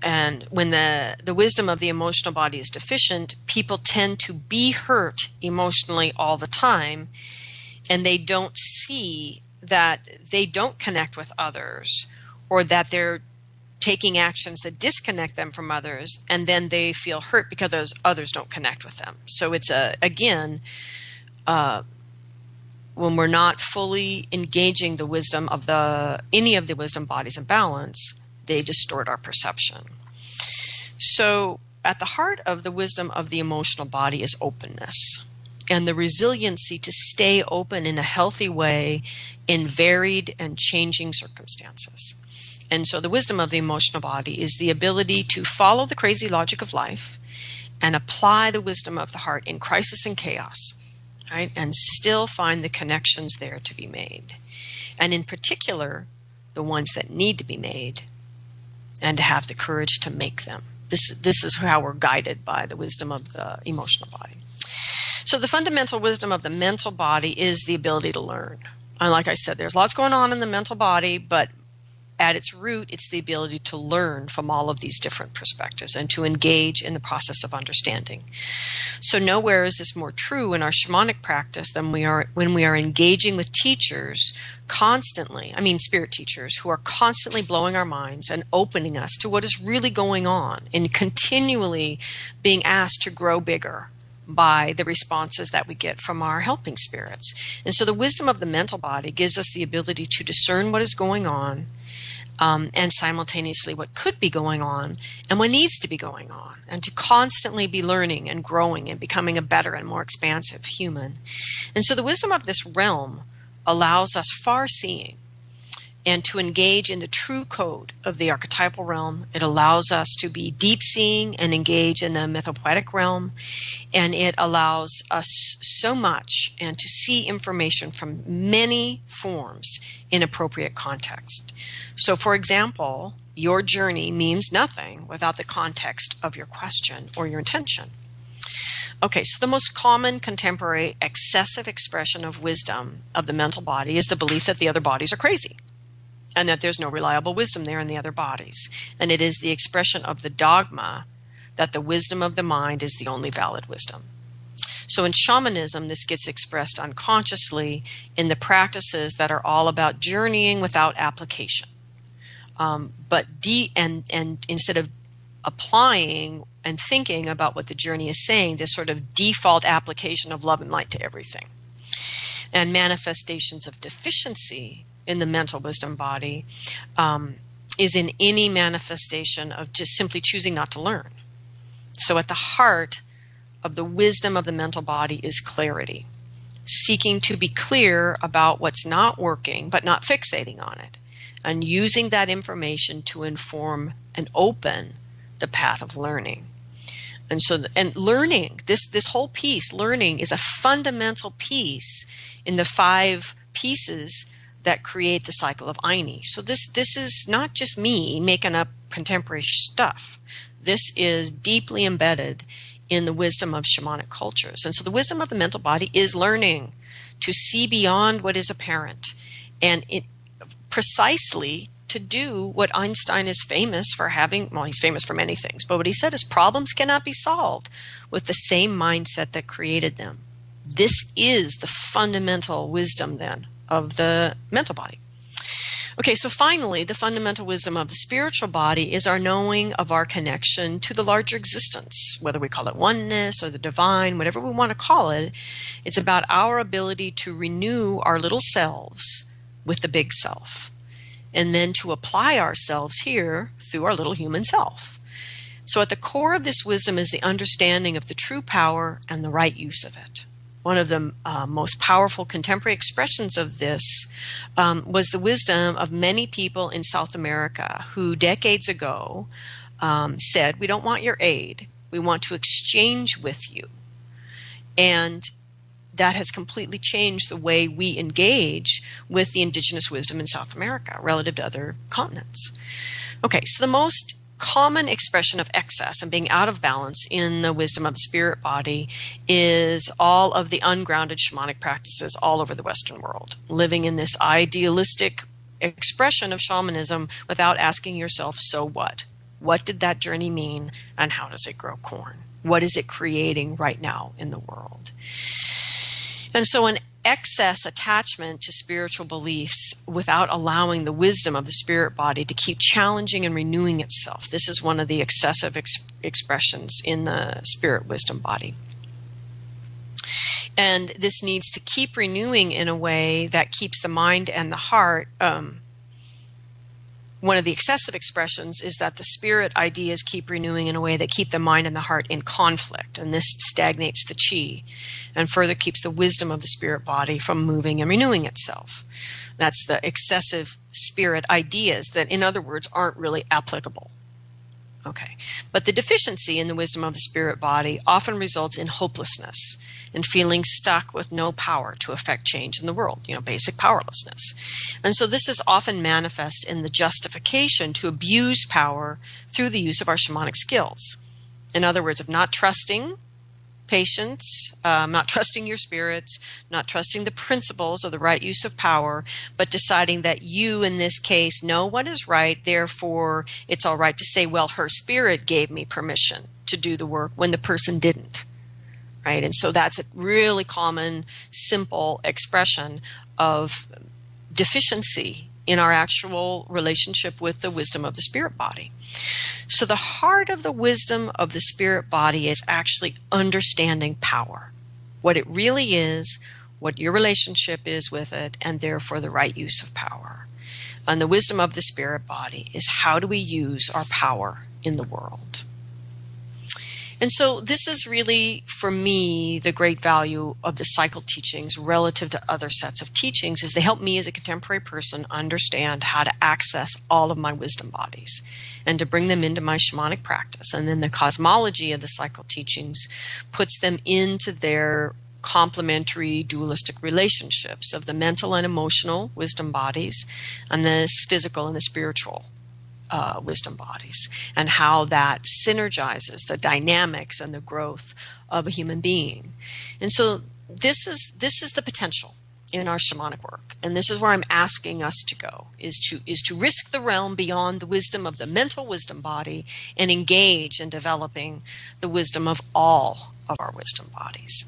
And when the wisdom of the emotional body is deficient, people tend to be hurt emotionally all the time, and they don't see that they don't connect with others, or that they're taking actions that disconnect them from others, and then they feel hurt because those others don't connect with them. So it's when we're not fully engaging the wisdom of any of the wisdom bodies in balance, they distort our perception. So at the heart of the wisdom of the emotional body is openness, and the resiliency to stay open in a healthy way in varied and changing circumstances. And so the wisdom of the emotional body is the ability to follow the crazy logic of life and apply the wisdom of the heart in crisis and chaos, right? And still find the connections there to be made. And in particular, the ones that need to be made, and to have the courage to make them. This is how we're guided by the wisdom of the emotional body. So the fundamental wisdom of the mental body is the ability to learn. And like I said, there's lots going on in the mental body, but at its root, it's the ability to learn from all of these different perspectives and to engage in the process of understanding. So nowhere is this more true in our shamanic practice than when we are engaging with teachers constantly, spirit teachers who are constantly blowing our minds and opening us to what is really going on, and continually being asked to grow bigger by the responses that we get from our helping spirits. And so the wisdom of the mental body gives us the ability to discern what is going on, and simultaneously what could be going on and what needs to be going on, and to constantly be learning and growing and becoming a better and more expansive human. And so the wisdom of this realm allows us far-seeing and to engage in the true code of the archetypal realm. It allows us to be deep-seeing and engage in the mythopoetic realm, and it allows us so much and to see information from many forms in appropriate context. So, for example, your journey means nothing without the context of your question or your intention. Okay, so the most common contemporary excessive expression of wisdom of the mental body is the belief that the other bodies are crazy, and that there's no reliable wisdom there in the other bodies. And it is the expression of the dogma that the wisdom of the mind is the only valid wisdom. So in shamanism, this gets expressed unconsciously in the practices that are all about journeying without application. But instead of applying and thinking about what the journey is saying, this sort of default application of love and light to everything. And manifestations of deficiency in the mental wisdom body is in any manifestation of just simply choosing not to learn. So at the heart of the wisdom of the mental body is clarity, seeking to be clear about what's not working, but not fixating on it, and using that information to inform and open the path of learning. And so, and learning, this whole piece, learning, is a fundamental piece in the 5 pieces that create the cycle of Aini. So this is not just me making up contemporary stuff. This is deeply embedded in the wisdom of shamanic cultures. And so the wisdom of the mental body is learning to see beyond what is apparent, and it precisely to do what Einstein is famous for having. Well, he's famous for many things, but what he said is problems cannot be solved with the same mindset that created them. This is the fundamental wisdom then of the mental body. Okay, so finally, the fundamental wisdom of the spiritual body is our knowing of our connection to the larger existence, whether we call it oneness or the divine, whatever we want to call it. It's about our ability to renew our little selves with the big self, and then to apply ourselves here through our little human self. So at the core of this wisdom is the understanding of the true power and the right use of it. One of the most powerful contemporary expressions of this was the wisdom of many people in South America who decades ago said, we don't want your aid, we want to exchange with you. And that has completely changed the way we engage with the indigenous wisdom in South America relative to other continents. Okay, so the most common expression of excess and being out of balance in the wisdom of the spirit body is all of the ungrounded shamanic practices all over the Western world, living in this idealistic expression of shamanism without asking yourself, so what? What did that journey mean, and how does it grow corn? What is it creating right now in the world? And so an excess attachment to spiritual beliefs without allowing the wisdom of the spirit body to keep challenging and renewing itself. This is one of the excessive expressions in the spirit wisdom body. And this needs to keep renewing in a way that keeps the mind and the heart. One of the excessive expressions is that the spirit ideas keep renewing in a way that keep the mind and the heart in conflict, and this stagnates the chi and further keeps the wisdom of the spirit body from moving and renewing itself. That's the excessive spirit ideas that, in other words, aren't really applicable. Okay, but the deficiency in the wisdom of the spirit body often results in hopelessness and feeling stuck with no power to affect change in the world, basic powerlessness. And so this is often manifest in the justification to abuse power through the use of our shamanic skills. In other words, of not trusting patience, not trusting your spirits, not trusting the principles of the right use of power, but deciding that you, in this case, know what is right, therefore it's all right to say, well, her spirit gave me permission to do the work when the person didn't, right? And so that's a really common, simple expression of deficiency in our actual relationship with the wisdom of the spirit body. So the heart of the wisdom of the spirit body is actually understanding power, what it really is, what your relationship is with it, and therefore the right use of power. And the wisdom of the spirit body is how do we use our power in the world. And so this is really, for me, the great value of the cycle teachings relative to other sets of teachings is they help me as a contemporary person understand how to access all of my wisdom bodies and to bring them into my shamanic practice. And then the cosmology of the cycle teachings puts them into their complementary dualistic relationships of the mental and emotional wisdom bodies and the physical and the spiritual wisdom bodies, and how that synergizes the dynamics and the growth of a human being. And so this is the potential in our shamanic work, and this is where I'm asking us to go, is to risk the realm beyond the wisdom of the mental wisdom body and engage in developing the wisdom of all of our wisdom bodies.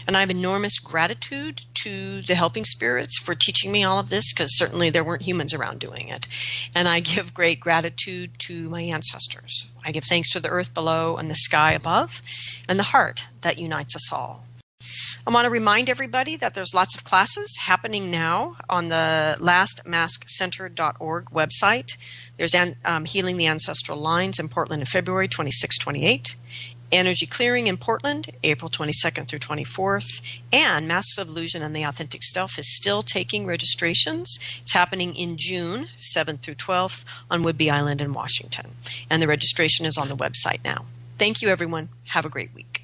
And I have enormous gratitude to the helping spirits for teaching me all of this, because certainly there weren't humans around doing it. And I give great gratitude to my ancestors. I give thanks to the earth below and the sky above and the heart that unites us all. I want to remind everybody that there's lots of classes happening now on the lastmaskcenter.org website. There's Healing the Ancestral Lines in Portland in February 26-28. Energy Clearing in Portland, April 22nd through 24th. And Masks of Illusion and the Authentic Self is still taking registrations. It's happening in June 7th through 12th on Whidbey Island in Washington. And the registration is on the website now. Thank you, everyone. Have a great week.